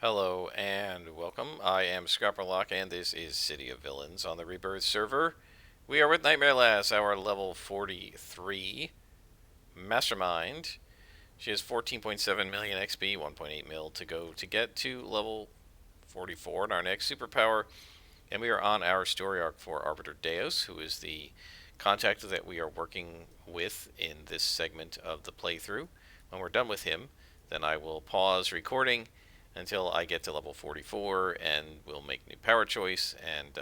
Hello and welcome. I am Scrapperlock and this is City of Villains on the Rebirth server. We are with Nightmare Lass, our level 43 Mastermind. She has 14.7 million XP, 1.8 mil to go to get to level 44 in our next superpower. And we are on our story arc for Arbiter Deus, who is the contact that we are working with in this segment of the playthrough. When we're done with him, then I will pause recording until I get to level 44, and we'll make new power choice, and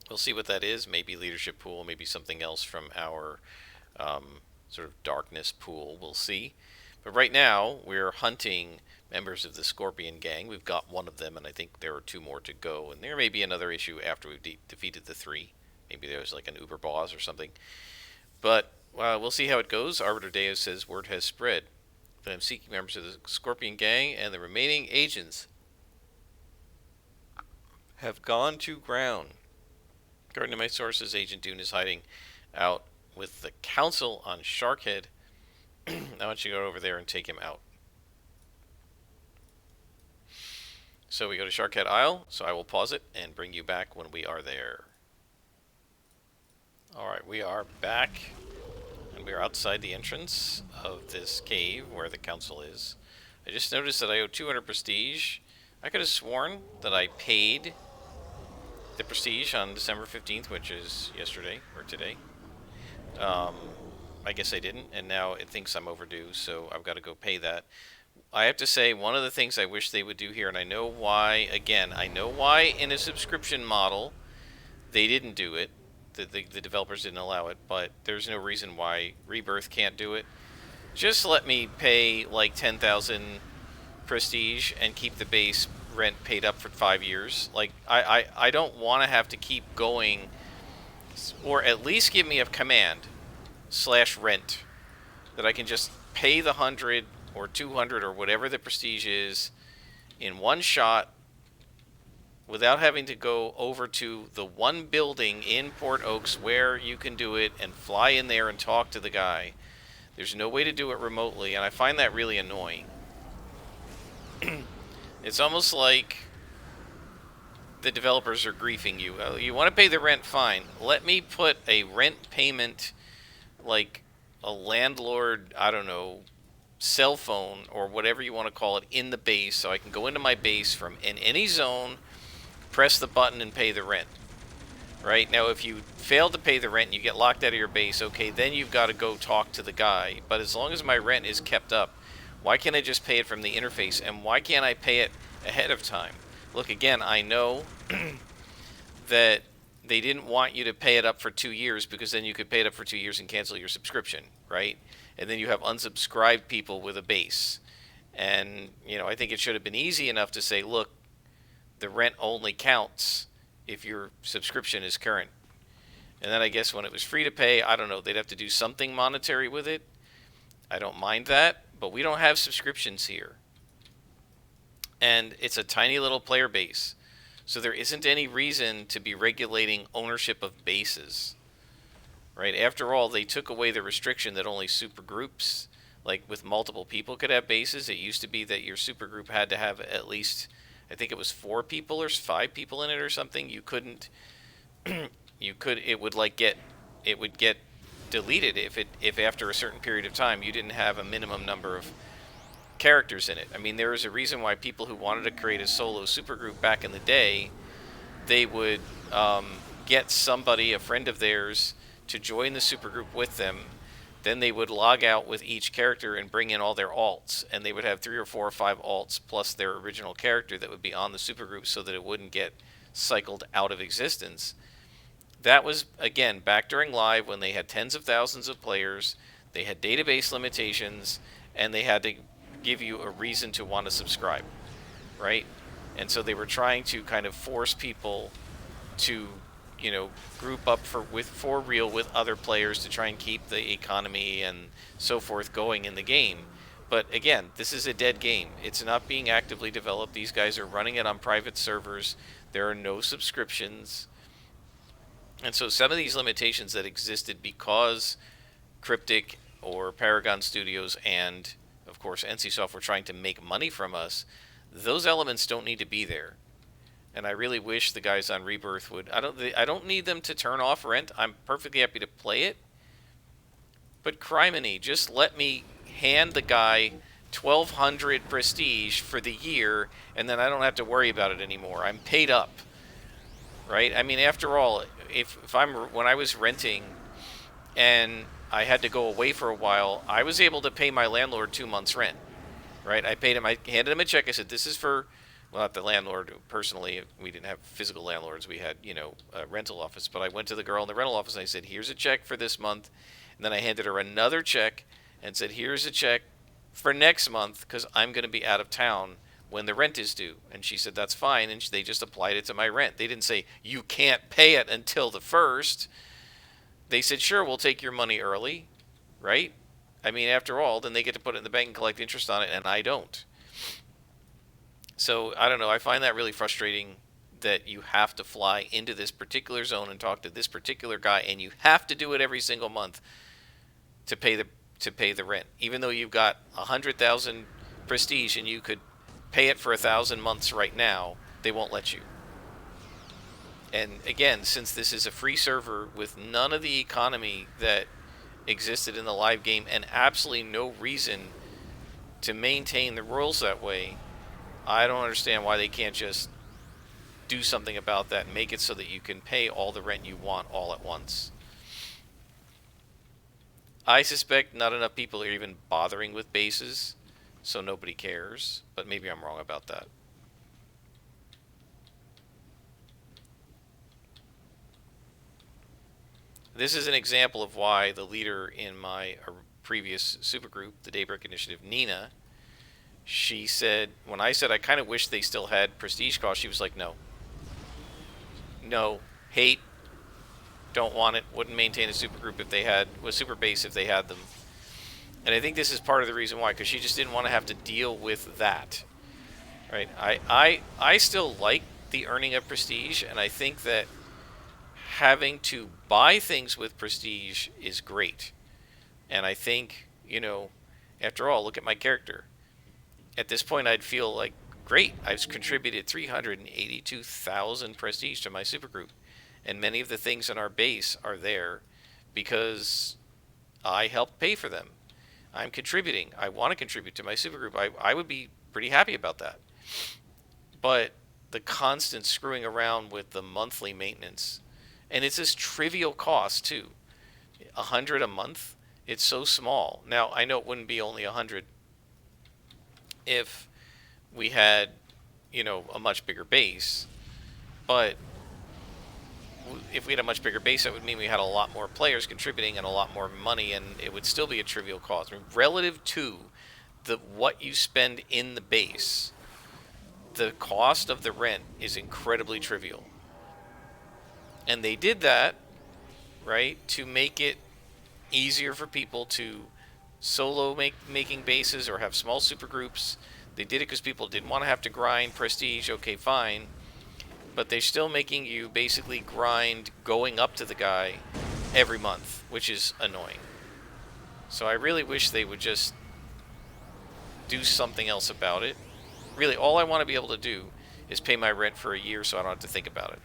we'll see what that is. Maybe leadership pool, maybe something else from our sort of darkness pool. We'll see. But right now, we're hunting members of the Scorpion Gang. We've got one of them, and I think there are two more to go. And there may be another issue after we've defeated the three. Maybe there's like an Uber boss or something. But we'll see how it goes. Arbiter Deus says word has spread that I'm seeking members of the Scorpion Gang, and the remaining agents have gone to ground. According to my sources, Agent Dune is hiding out with the Council on Sharkhead. I want you to go over there and take him out. So we go to Sharkhead Isle, so I will pause it and bring you back when we are there. Alright, we are back, and we are outside the entrance of this cave where the council is. I just noticed that I owe 200 prestige. I could have sworn that I paid the prestige on December 15th, which is yesterday, or today. I guess I didn't, and now it thinks I'm overdue, so I've got to go pay that. I have to say, one of the things I wish they would do here, and I know why, again, I know why in a subscription model they didn't do it, the developers didn't allow it, but there's no reason why Rebirth can't do it. Just let me pay like 10,000 prestige and keep the base rent paid up for 5 years. Like, I don't want to have to keep going, or at least give me a command / rent that I can just pay the 100 or 200 or whatever the prestige is in one shot without having to go over to the one building in Port Oaks where you can do it and fly in there and talk to the guy. There's no way to do it remotely, and I find that really annoying. It's almost like the developers are griefing you. You want to pay the rent, fine. Let me put a rent payment, like a landlord, I don't know, cell phone or whatever you want to call it, in the base, so I can go into my base from in any zone, press the button, and pay the rent. Right? Now, if you fail to pay the rent and you get locked out of your base, okay, then you've got to go talk to the guy. But as long as my rent is kept up, why can't I just pay it from the interface? And why can't I pay it ahead of time? Look, again, I know that they didn't want you to pay it up for 2 years, because then you could pay it up for 2 years and cancel your subscription, right? And then you have unsubscribed people with a base. And, I think it should have been easy enough to say, look, the rent only counts if your subscription is current. And then I guess when it was free to pay, I don't know, they'd have to do something monetary with it. I don't mind that, but we don't have subscriptions here. And it's a tiny little player base. So there isn't any reason to be regulating ownership of bases. Right? After all, they took away the restriction that only supergroups, like with multiple people, could have bases. It used to be that your supergroup had to have at least, I think it was 4 people or 5 people in it or something. You couldn't, it would get deleted if after a certain period of time you didn't have a minimum number of characters in it. I mean, there is a reason why people who wanted to create a solo supergroup back in the day, they would get somebody, a friend of theirs, to join the supergroup with them. Then they would log out with each character and bring in all their alts, and they would have 3 or 4 or 5 alts plus their original character that would be on the supergroup, so that it wouldn't get cycled out of existence. That was, again, back during Live, when they had tens of thousands of players, they had database limitations, and they had to give you a reason to want to subscribe, right? And so they were trying to kind of force people to, group up for real with other players to try and keep the economy and so forth going in the game. But again, this is a dead game. It's not being actively developed. These guys are running it on private servers. There are no subscriptions. And so some of these limitations that existed because Cryptic or Paragon Studios and, of course, NCSoft were trying to make money from us, Those elements don't need to be there. And I really wish the guys on Rebirth would. I don't need them to turn off rent. I'm perfectly happy to play it. But criminy, just let me hand the guy 1,200 prestige for the year, and then I don't have to worry about it anymore. I'm paid up, right? I mean, after all, if I'm when I was renting and I had to go away for a while, I was able to pay my landlord 2 months rent, right? I paid him. I handed him a check. I said, "This is for." Well, not the landlord personally. We didn't have physical landlords. We had, a rental office. But I went to the girl in the rental office and I said, "Here's a check for this month." And then I handed her another check and said, "Here's a check for next month because I'm going to be out of town when the rent is due." And she said, "That's fine." And they just applied it to my rent. They didn't say, "You can't pay it until the 1st." They said, "Sure, we'll take your money early," right? I mean, after all, then they get to put it in the bank and collect interest on it, and I don't. So, I don't know. I find that really frustrating that you have to fly into this particular zone and talk to this particular guy, and you have to do it every single month to pay the rent, even though you've got 100,000 prestige and you could pay it for 1,000 months right now. They won't let you. And again, since this is a free server with none of the economy that existed in the live game and absolutely no reason to maintain the rules that way, I don't understand why they can't just do something about that and make it so that you can pay all the rent you want all at once. I suspect not enough people are even bothering with bases, so nobody cares, but maybe I'm wrong about that. This is an example of why the leader in my previous supergroup, the Daybreak Initiative, Nina, she said, when I said I kind of wish they still had prestige costs, she was like, no. No. Hate. Don't want it. Wouldn't maintain a supergroup if they had, a super base if they had them. And I think this is part of the reason why, because she just didn't want to have to deal with that. Right? I still like the earning of prestige, and I think that having to buy things with prestige is great. And I think, after all, look at my character. At this point, I'd feel like, great, I've contributed 382,000 prestige to my supergroup. And many of the things in our base are there because I helped pay for them. I'm contributing. I want to contribute to my supergroup. I would be pretty happy about that. But the constant screwing around with the monthly maintenance, and it's this trivial cost too. 100 a month. It's so small. Now I know it wouldn't be only 100 if we had, a much bigger base. But if we had a much bigger base, that would mean we had a lot more players contributing and a lot more money, and it would still be a trivial cost. I mean, relative to what you spend in the base, the cost of the rent is incredibly trivial. And they did that, right, to make it easier for people to solo making bases or have small super groups. They did it because people didn't want to have to grind prestige. Okay, fine. But they're still making you basically grind going up to the guy every month, which is annoying. So I really wish they would just do something else about it. Really, all I want to be able to do is pay my rent for a year so I don't have to think about it.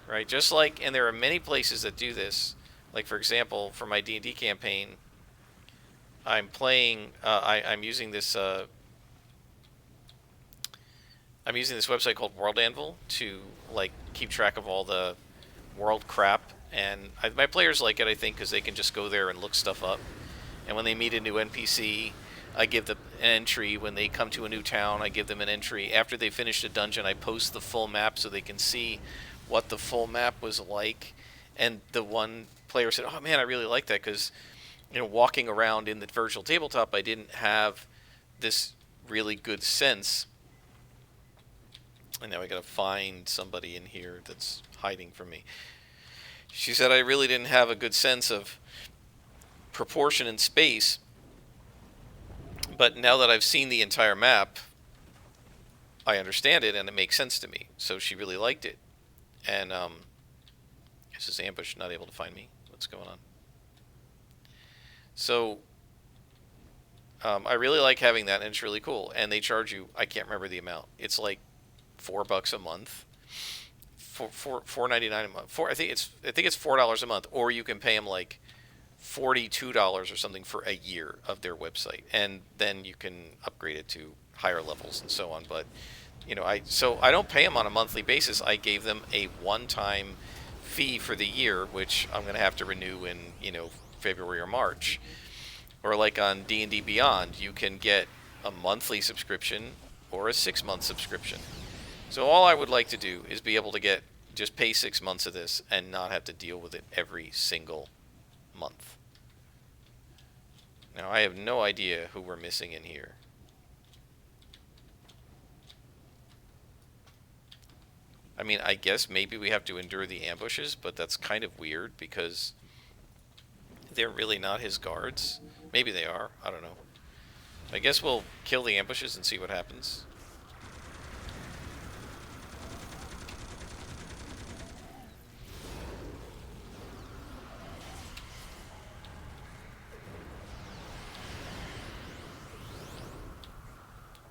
Right? Just like, and there are many places that do this. Like, for example, for my D&D campaign, I'm playing, I'm using this website called World Anvil to keep track of all the world crap, and my players like it, I think, because they can just go there and look stuff up. And when they meet a new NPC, I give them an entry. When they come to a new town, I give them an entry. After they finish a dungeon, I post the full map so they can see what the full map was like. And the one player said, "Oh man, I really like that because, walking around in the virtual tabletop, I didn't have this really good sense." And now I gotta find somebody in here that's hiding from me. She said, "I really didn't have a good sense of proportion and space, but now that I've seen the entire map, I understand it and it makes sense to me." So she really liked it. And this is Ambush, not able to find me. What's going on? So I really like having that, and it's really cool. And they charge you, I can't remember the amount. It's like $4 a month, $4.99 a month. I think it's $4 a month, or you can pay them like $42 or something for a year of their website, and then you can upgrade it to higher levels and so on. But I don't pay them on a monthly basis. I gave them a one-time fee for the year, which I'm going to have to renew in February or March. Or like on D&D Beyond, you can get a monthly subscription or a 6-month subscription. So all I would like to do is be able to just pay 6 months of this and not have to deal with it every single month. Now I have no idea who we're missing in here. I mean, I guess maybe we have to endure the ambushes, but that's kind of weird because they're really not his guards. Maybe they are. I don't know. I guess we'll kill the ambushes and see what happens.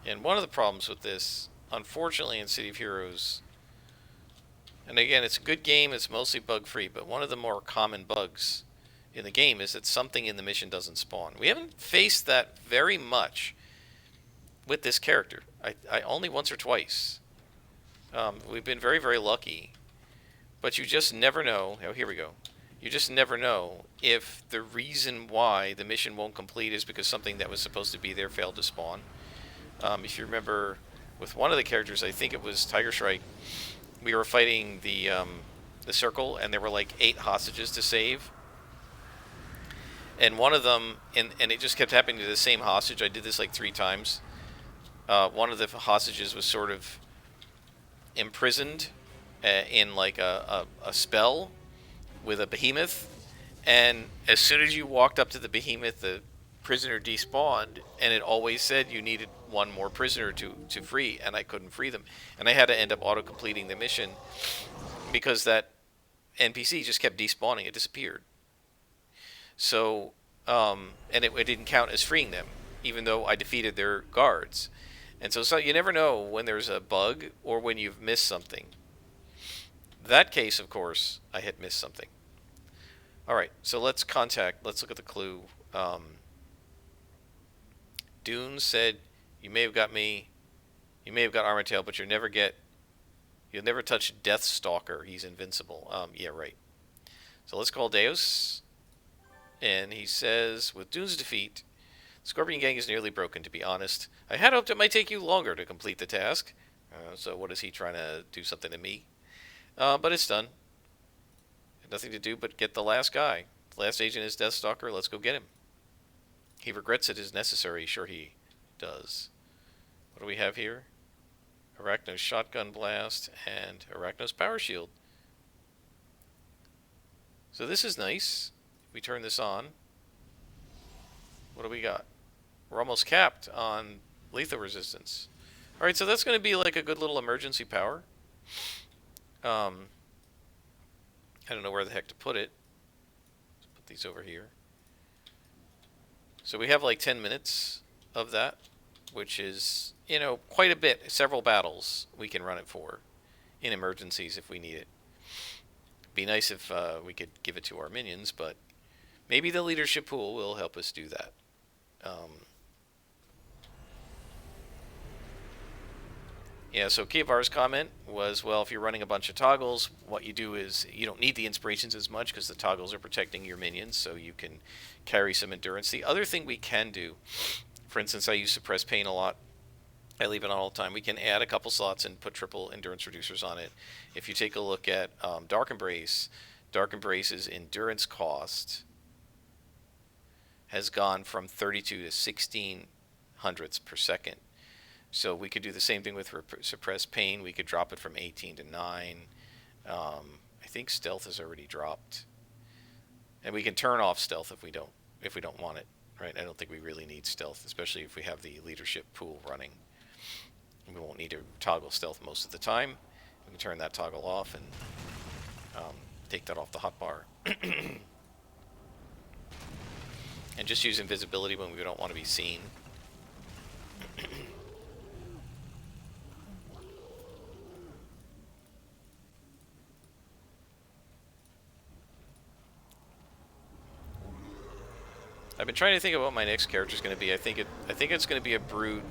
And one of the problems with this, unfortunately, in City of Heroes, and again, it's a good game, it's mostly bug-free, but one of the more common bugs in the game is that something in the mission doesn't spawn. We haven't faced that very much with this character. I only once or twice. We've been very, very lucky. But you just never know. Oh, here we go. You just never know if the reason why the mission won't complete is because something that was supposed to be there failed to spawn. If you remember, with one of the characters, I think it was Tiger Strike, we were fighting the circle, and there were like 8 hostages to save. And one of them, and it just kept happening to the same hostage. I did this like 3 times. One of the hostages was sort of imprisoned in like a spell with a behemoth. And as soon as you walked up to the behemoth, the prisoner despawned, and it always said you needed one more prisoner to free, and I couldn't free them. And I had to end up auto-completing the mission because that NPC just kept despawning. It disappeared. So, and it didn't count as freeing them, even though I defeated their guards. And so you never know when there's a bug or when you've missed something. That case, of course, I had missed something. Alright, so let's look at the clue. Dune said, you may have got Armatail, but you'll never touch Deathstalker. He's invincible. Yeah, right. So let's call Deus. And he says, with Dune's defeat, the Scorpion Gang is nearly broken, to be honest. I had hoped it might take you longer to complete the task. So what is he trying to do something to me? But it's done. Nothing to do but get the last guy. The last agent is Deathstalker. Let's go get him. He regrets it is necessary. Sure he does. What do we have here? Arachno's Shotgun Blast and Arachno's Power Shield. So this is nice. We turn this on. What do we got? We're almost capped on lethal resistance. Alright, so that's going to be like a good little emergency power. I don't know where the heck to put it. Let's put these over here. So we have like 10 minutes of that, which is, quite a bit. Several battles we can run it for in emergencies if we need it. Be nice if we could give it to our minions, but maybe the leadership pool will help us do that. Yeah, so Kivar's comment was, well, if you're running a bunch of toggles, what you do is you don't need the inspirations as much because the toggles are protecting your minions, so you can carry some endurance. The other thing we can do, for instance, I use Suppress Pain a lot. I leave it on all the time. We can add a couple slots and put triple endurance reducers on it. If you take a look at Dark Embrace's endurance cost has gone from 32 to 16 hundredths per second. So we could do the same thing with Suppress Pain. We could drop it from 18 to 9. I think Stealth is already dropped. And we can turn off Stealth if we don't want it. Right? I don't think we really need Stealth, especially if we have the leadership pool running. We won't need to toggle Stealth most of the time. We can turn that toggle off and take that off the hotbar. And just use invisibility when we don't want to be seen. I've been trying to think of what my next character is going to be. I think it's going to be a brute.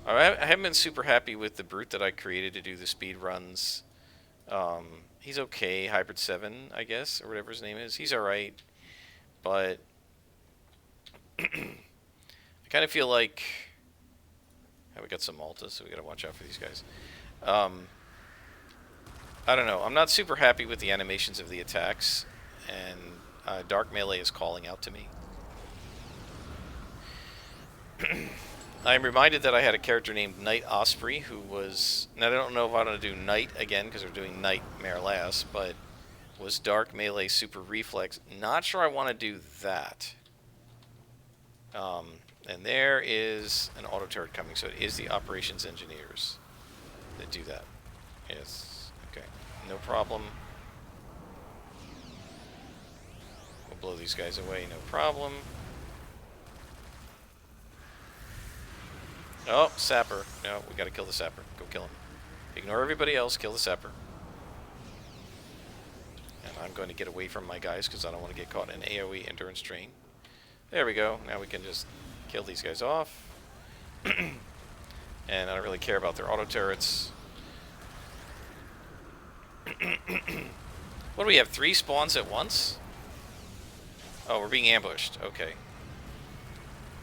I haven't been super happy with the brute that I created to do the speed runs. He's okay, Hybrid 7, I guess, or whatever his name is. He's alright, but I kind of feel like... we got some Malta, so we got to watch out for these guys. I don't know. I'm not super happy with the animations of the attacks, and Dark Melee is calling out to me. I'm reminded that I had a character named Knight Osprey who was... Now, I don't know if I want to do Knight again because we're doing Nightmare last, but was Dark Melee Super Reflex. Not sure I want to do that. And there is an auto turret coming, so it is the operations engineers that do that. Yes. Okay. No problem. We'll blow these guys away, no problem. Oh, Sapper. No, we gotta kill the Sapper. Go kill him. Ignore everybody else, kill the Sapper. And I'm going to get away from my guys because I don't want to get caught in AoE endurance drain. There we go. Now we can just kill these guys off. And I don't really care about their auto turrets. What do we have? 3 spawns at once? Oh, we're being ambushed. Okay.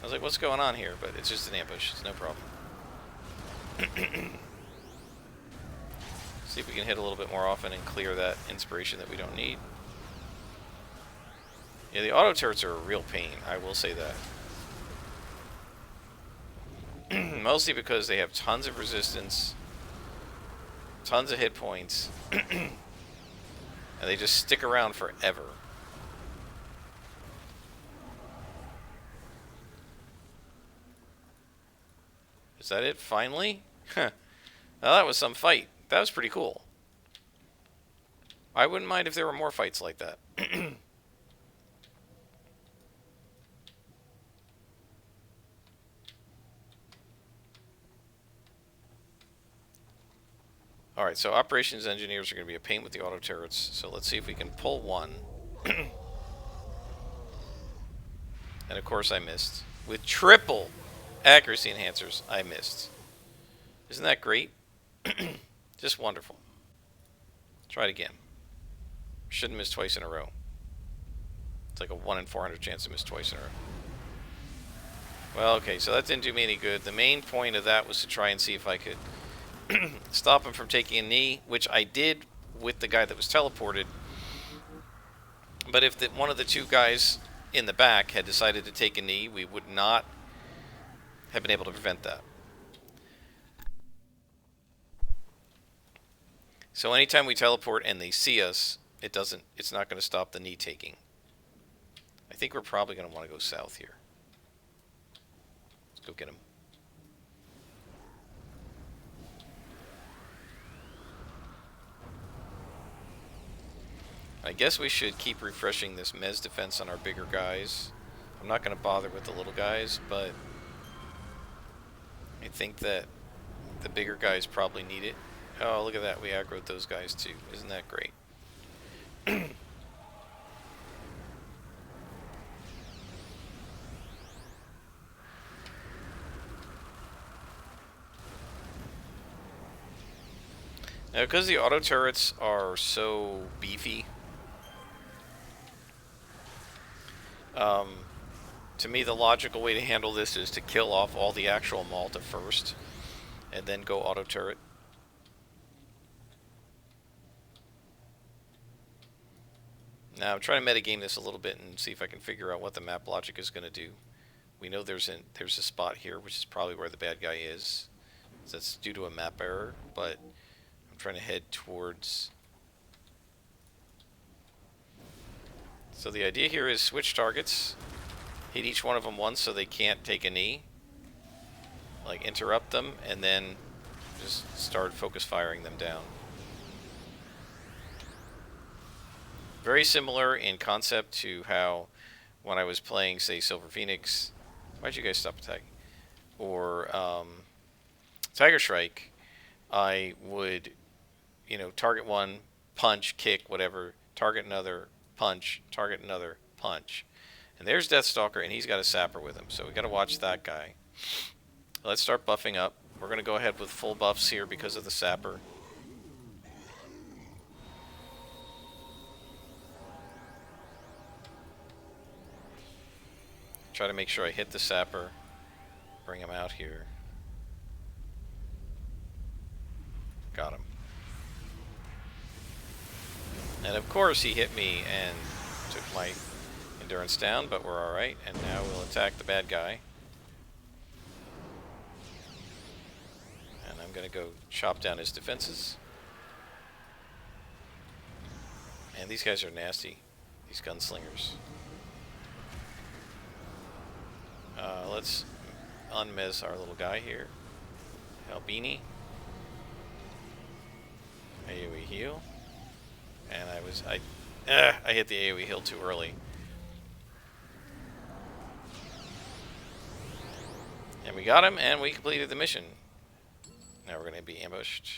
I was like, what's going on here? But it's just an ambush. It's no problem. See if we can hit a little bit more often and clear that inspiration that we don't need. Yeah, the auto turrets are a real pain. I will say that. Mostly because they have tons of resistance, tons of hit points, and they just stick around forever. Is that it, finally? Well, that was some fight. That was pretty cool. I wouldn't mind if there were more fights like that. Alright, so operations engineers are going to be a pain with the auto turrets, so let's see if we can pull one. And of course I missed. With triple accuracy enhancers, I missed. Isn't that great? Just wonderful. Try it again. Shouldn't miss twice in a row. It's like a 1 in 400 chance to miss twice in a row. Well, okay, so that didn't do me any good. The main point of that was to try and see if I could stop him from taking a knee, which I did with the guy that was teleported. But if one of the 2 guys in the back had decided to take a knee, we would not have been able to prevent that. So anytime we teleport and they see us, it's not going to stop the knee taking. I think we're probably going to want to go south here. Let's go get him. I guess we should keep refreshing this Mez defense on our bigger guys. I'm not going to bother with the little guys, but I think that the bigger guys probably need it. Oh, look at that. We aggroed those guys too. Isn't that great? Now, because the auto turrets are so beefy, to me the logical way to handle this is to kill off all the actual Malta first, and then go auto turret. Now, I'm trying to metagame this a little bit and see if I can figure out what the map logic is going to do. We know there's a spot here, which is probably where the bad guy is. So that's due to a map error, but I'm trying to head towards... So the idea here is switch targets, hit each one of them once so they can't take a knee, like interrupt them, and then just start focus firing them down. Very similar in concept to how when I was playing, say, Silver Phoenix. Why'd you guys stop attacking? Or Tiger Strike, I would, target one, punch, kick, whatever, target another, punch, target another, punch. And there's Deathstalker, and he's got a sapper with him, so we got to watch that guy. Let's start buffing up. We're going to go ahead with full buffs here because of the sapper. Try to make sure I hit the sapper. Bring him out here. Got him. And of course he hit me and took my endurance down, but we're alright. And now we'll attack the bad guy. And I'm going to go chop down his defenses. And these guys are nasty. These gunslingers. Let's unmiss our little guy here. Albini. AoE heal. And I hit the AoE heal too early. And we got him, and we completed the mission. Now we're going to be ambushed.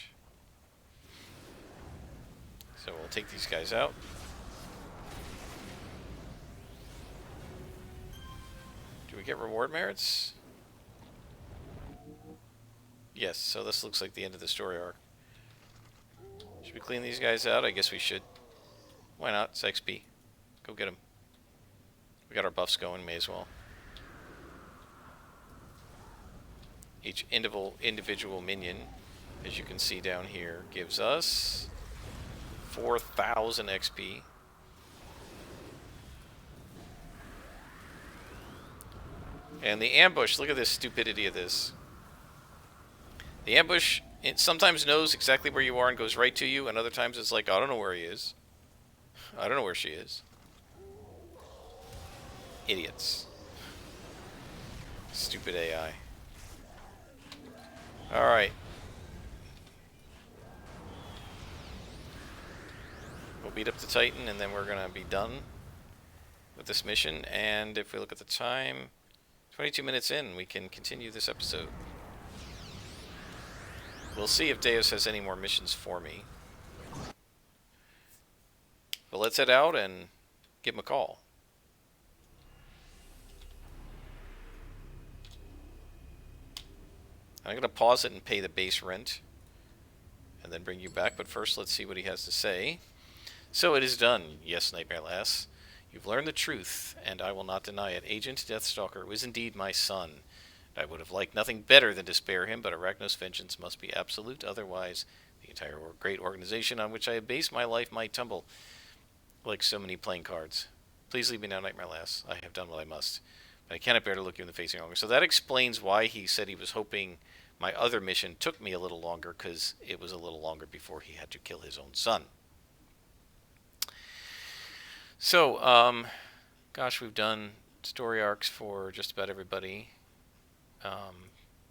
So we'll take these guys out. Do we get reward merits? Yes, so this looks like the end of the story arc. Should we clean these guys out? I guess we should. Why not? It's XP. Go get them. We got our buffs going, may as well. Each individual minion, as you can see down here, gives us 4,000 XP. And the ambush, look at this stupidity of this. The ambush, it sometimes knows exactly where you are and goes right to you, and other times it's like, I don't know where he is. I don't know where she is. Idiots. Stupid AI. Alright. We'll beat up the Titan, and then we're going to be done with this mission. And if we look at the time, 22 minutes in, we can continue this episode. We'll see if Deus has any more missions for me. But let's head out and give him a call. I'm going to pause it and pay the base rent, and then bring you back. But first, let's see what he has to say. So it is done. Yes, Nightmare Lass. You've learned the truth, and I will not deny it. Agent Deathstalker was indeed my son. I would have liked nothing better than to spare him, but Arachno's vengeance must be absolute. Otherwise, the entire great organization on which I have based my life might tumble like so many playing cards. Please leave me now, Nightmare Lass. I have done what I must. But I cannot bear to look you in the face any longer. So that explains why he said he was hoping my other mission took me a little longer, because it was a little longer before he had to kill his own son. So, gosh, we've done story arcs for just about everybody.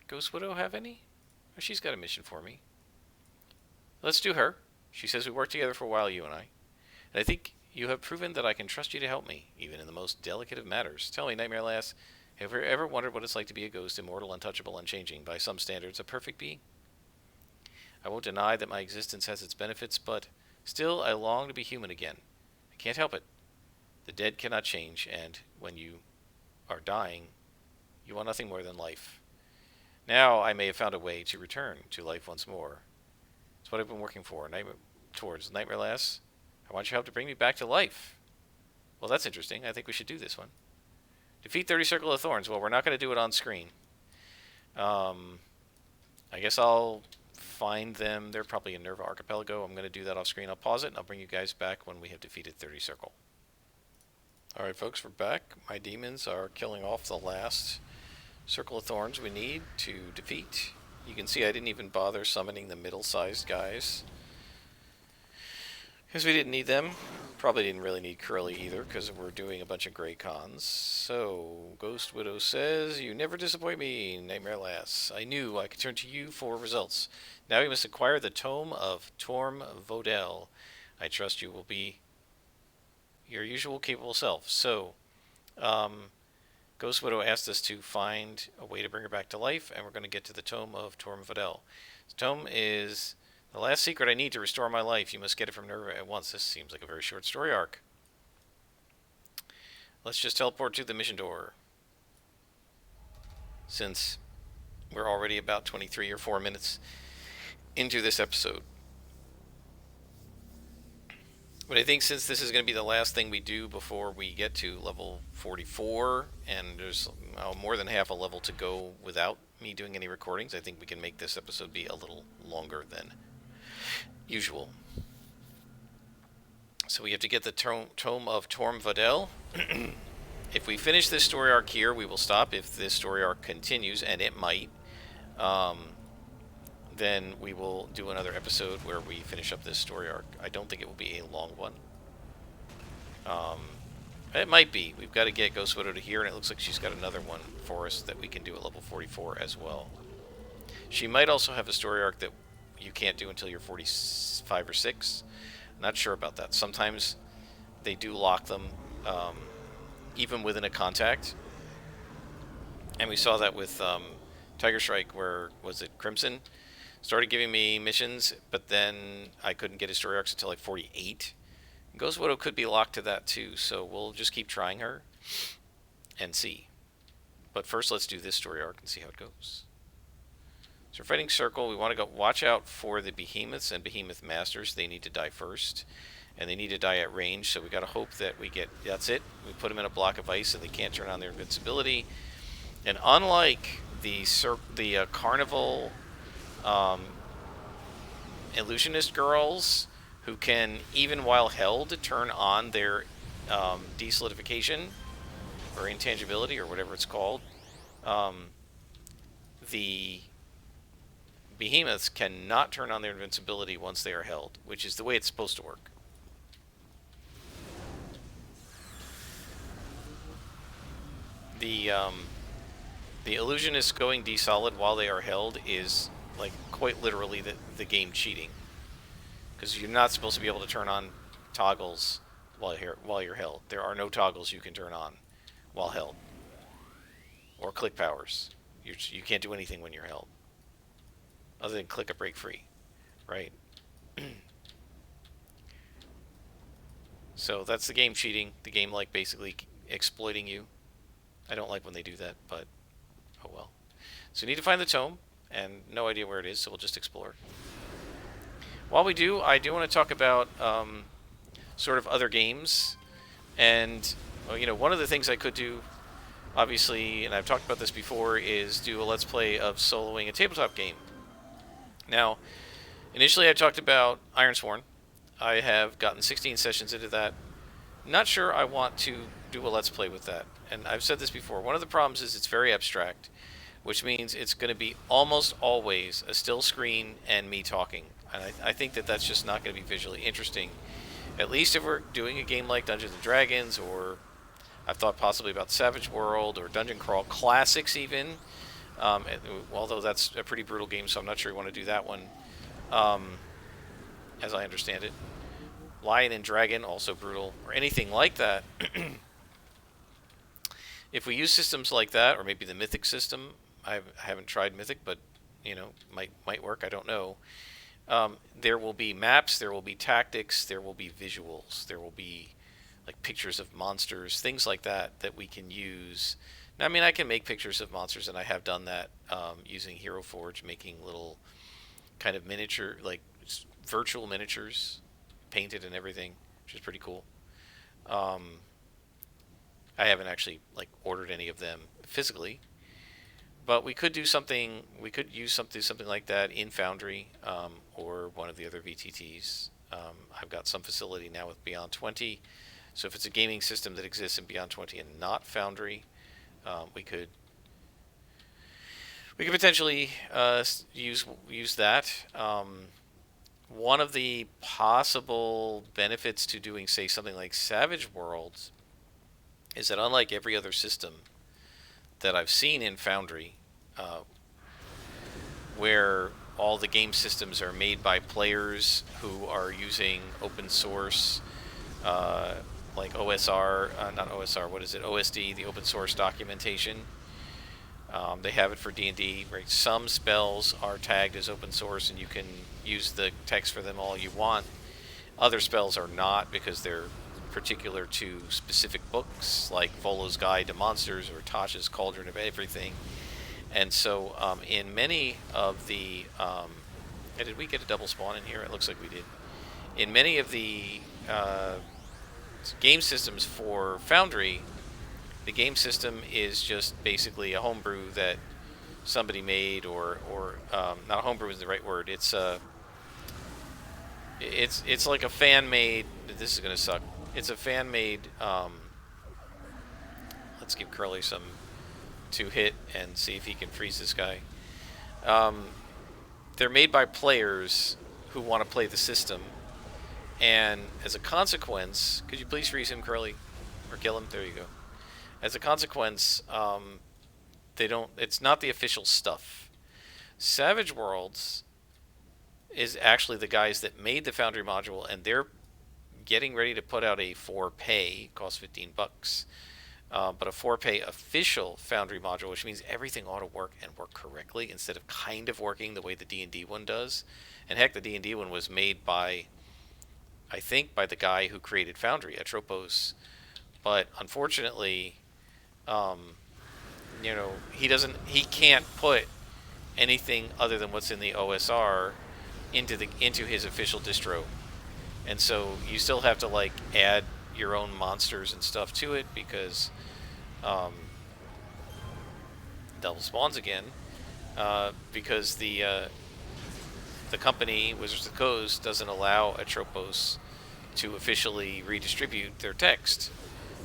Ghost Widow have any? Oh, she's got a mission for me. Let's do her. She says we worked together for a while, you and I. And I think you have proven that I can trust you to help me, even in the most delicate of matters. Tell me, Nightmare Lass, have you ever wondered what it's like to be a ghost, immortal, untouchable, unchanging, by some standards, a perfect being? I won't deny that my existence has its benefits, but still I long to be human again. I can't help it. The dead cannot change, and when you are dying, you want nothing more than life. Now I may have found a way to return to life once more. It's what I've been working for, towards. Nightmare Lass, I want your help to bring me back to life. Well, that's interesting. I think we should do this one. Defeat 30 Circle of Thorns. Well, we're not going to do it on screen. I guess I'll find them. They're probably in Nerva Archipelago. I'm going to do that off screen. I'll pause it, and I'll bring you guys back when we have defeated 30 Circle. Alright folks, we're back. My demons are killing off the last Circle of Thorns we need to defeat. You can see I didn't even bother summoning the middle-sized guys, because we didn't need them. Probably didn't really need Curly either, because we're doing a bunch of Grey Cons. So, Ghost Widow says, you never disappoint me, Nightmare Lass. I knew I could turn to you for results. Now we must acquire the Tome of Torm Vodel. I trust you will be your usual capable self. So, Ghost Widow asked us to find a way to bring her back to life, and we're going to get to the Tome of Torm Vadel. The tome is the last secret I need to restore my life. You must get it from Nerva at once. This seems like a very short story arc. Let's just teleport to the mission door, since we're already about 23 or 4 minutes into this episode. But I think since this is going to be the last thing we do before we get to level 44, and there's more than half a level to go without me doing any recordings, I think we can make this episode be a little longer than usual. So we have to get the Tome of Torm Vadel. If we finish this story arc here, we will stop. If this story arc continues, and it might, then we will do another episode where we finish up this story arc. I don't think it will be a long one. It might be. We've got to get Ghost Widow to here, and it looks like she's got another one for us that we can do at level 44 as well. She might also have a story arc that you can't do until you're 45 or 6. Not sure about that. Sometimes they do lock them even within a contact. And we saw that with Tiger Strike, where, was it Crimson? Started giving me missions, but then I couldn't get his story arcs until like 48. Ghost Widow could be locked to that too, so we'll just keep trying her and see. But first, let's do this story arc and see how it goes. So we're fighting Circle. We want to go watch out for the Behemoths and Behemoth Masters. They need to die first, and they need to die at range, so we got to hope that we get, that's it. We put them in a block of ice so they can't turn on their invincibility. And unlike the Carnival illusionist girls, who can, even while held, turn on their desolidification or intangibility or whatever it's called, the Behemoths cannot turn on their invincibility once they are held, which is the way it's supposed to work. The illusionists going desolid while they are held is like quite literally the game cheating, because you're not supposed to be able to turn on toggles while you're held. There are no toggles you can turn on while held, or click powers. You can't do anything when you're held, other than click a break free, right? So that's the game cheating. The game like basically exploiting you. I don't like when they do that, but oh well. So we need to find the tome, and no idea where it is, so we'll just explore. While we do, I do want to talk about sort of other games. And, well, you know, one of the things I could do, obviously, and I've talked about this before, is do a Let's Play of soloing a tabletop game. Now, initially I talked about Ironsworn. I have gotten 16 sessions into that. Not sure I want to do a Let's Play with that. And I've said this before. One of the problems is it's very abstract, which means it's going to be almost always a still screen and me talking. And I think that that's just not going to be visually interesting. At least if we're doing a game like Dungeons & Dragons, or I've thought possibly about Savage World or Dungeon Crawl Classics even. Although that's a pretty brutal game, so I'm not sure you want to do that one, as I understand it. Lion and Dragon, also brutal, or anything like that. If we use systems like that, or maybe the Mythic system, I haven't tried Mythic, but you know, might work. I don't know. There will be maps, there will be tactics, there will be visuals, there will be like pictures of monsters, things like that that we can use. Now, I mean, I can make pictures of monsters, and I have done that using Hero Forge, making little kind of miniature, like virtual miniatures, painted and everything, which is pretty cool. I haven't actually like ordered any of them physically, but we could do something. We could use something like that in Foundry or one of the other VTTs. I've got some facility now with Beyond 20, so if it's a gaming system that exists in Beyond 20 and not Foundry, we could potentially use that. One of the possible benefits to doing, say, something like Savage Worlds is that unlike every other system that I've seen in Foundry, where all the game systems are made by players who are using open source like OSR, not OSR, what is it? OSD, the open source documentation. They have it for D&D. Right? Some spells are tagged as open source, and you can use the text for them all you want. Other spells are not because they're particular to specific books, like Volo's Guide to Monsters or Tasha's Cauldron of Everything. And so, in many of the, did we get a double spawn in here? It looks like we did. In many of the game systems for Foundry, the game system is just basically a homebrew that somebody made, or not homebrew is the right word. It's like a fan-made. This is gonna suck. It's a fan-made. Let's give Curly some 2-hit and see if he can freeze this guy. They're made by players who want to play the system, and as a consequence, could you please freeze him, Curly, or kill him? There you go. As a consequence, they don't. It's not the official stuff. Savage Worlds is actually the guys that made the Foundry module, and they're getting ready to put out a 4-pay, costs $15, but a 4-pay official Foundry module, which means everything ought to work and work correctly instead of kind of working the way the D&D one does. And heck, the D&D one was made by, I think, by the guy who created Foundry, Atropos. But unfortunately, he can't put anything other than what's in the OSR into his official distro, and so you still have to like add your own monsters and stuff to it because double spawns again, because the company Wizards of the Coast doesn't allow Atropos to officially redistribute their text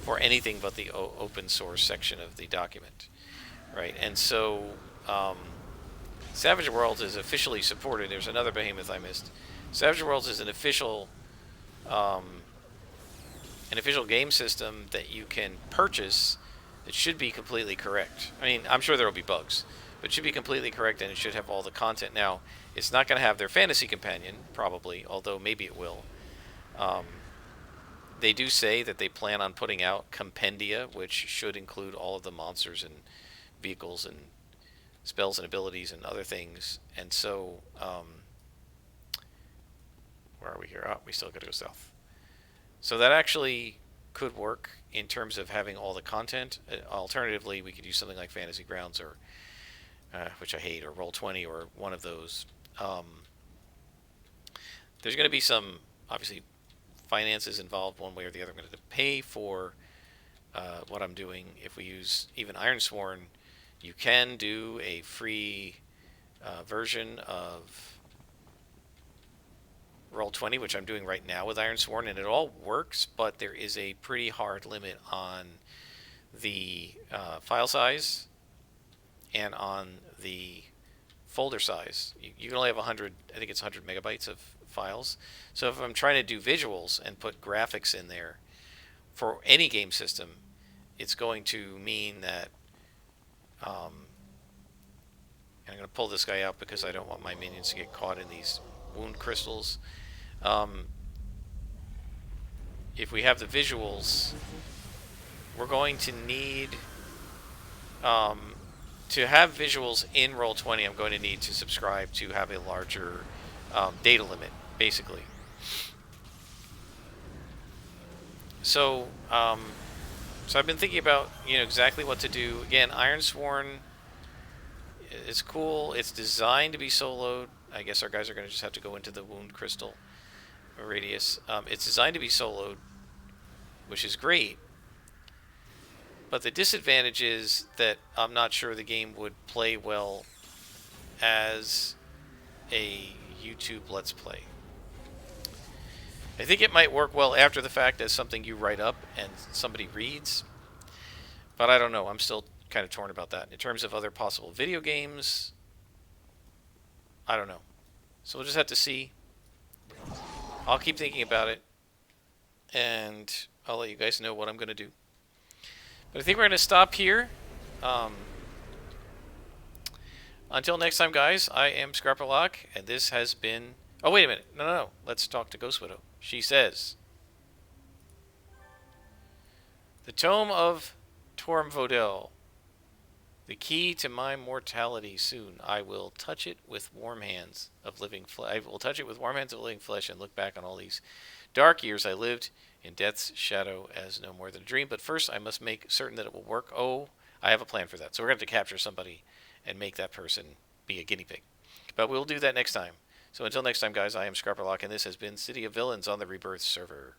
for anything but the open source section of the document, right? And so Savage Worlds is officially supported. There's another behemoth I missed. Savage Worlds is an official game system that you can purchase. It should be completely correct. I mean, I'm sure there will be bugs, but it should be completely correct, and it should have all the content. Now, it's not going to have their fantasy companion, probably, although maybe it will. They do say that they plan on putting out compendia, which should include all of the monsters and vehicles and spells and abilities and other things. And so, where are we here? Oh, we still got to go south. So that actually could work in terms of having all the content. Alternatively, we could use something like Fantasy Grounds, or which I hate, or Roll20, or one of those. There's going to be some, obviously, finances involved one way or the other. I'm going to pay for what I'm doing. If we use even Ironsworn, you can do a free version of Roll20, which I'm doing right now with Ironsworn, and it all works, but there is a pretty hard limit on the file size and on the folder size. You can only have 100, I think it's 100 megabytes of files. So if I'm trying to do visuals and put graphics in there for any game system, it's going to mean that I'm going to pull this guy out because I don't want my minions to get caught in these wound crystals. If we have the visuals, we're going to need to have visuals in Roll20. I'm going to need to subscribe to have a larger data limit, basically. So I've been thinking about exactly what to do. Again, Ironsworn is cool. It's designed to be soloed. I guess our guys are going to just have to go into the wound crystal radius. It's designed to be soloed, which is great. But the disadvantage is that I'm not sure the game would play well as a YouTube Let's Play. I think it might work well after the fact as something you write up and somebody reads. But I don't know. I'm still kind of torn about that. In terms of other possible video games, I don't know. So we'll just have to see. I'll keep thinking about it, and I'll let you guys know what I'm going to do. But I think we're going to stop here. Until next time, guys, I am Scarpalock, and this has been... Oh, wait a minute. No. Let's talk to Ghost Widow. She says... The Tome of Tormvodel. The key to my mortality soon. I will touch it with warm hands of living flesh. I will touch it with warm hands of living flesh and look back on all these dark years I lived in death's shadow as no more than a dream. But first, I must make certain that it will work. Oh, I have a plan for that. So we're going to have to capture somebody and make that person be a guinea pig. But we'll do that next time. So until next time, guys, I am Scarperlock, and this has been City of Villains on the Rebirth server.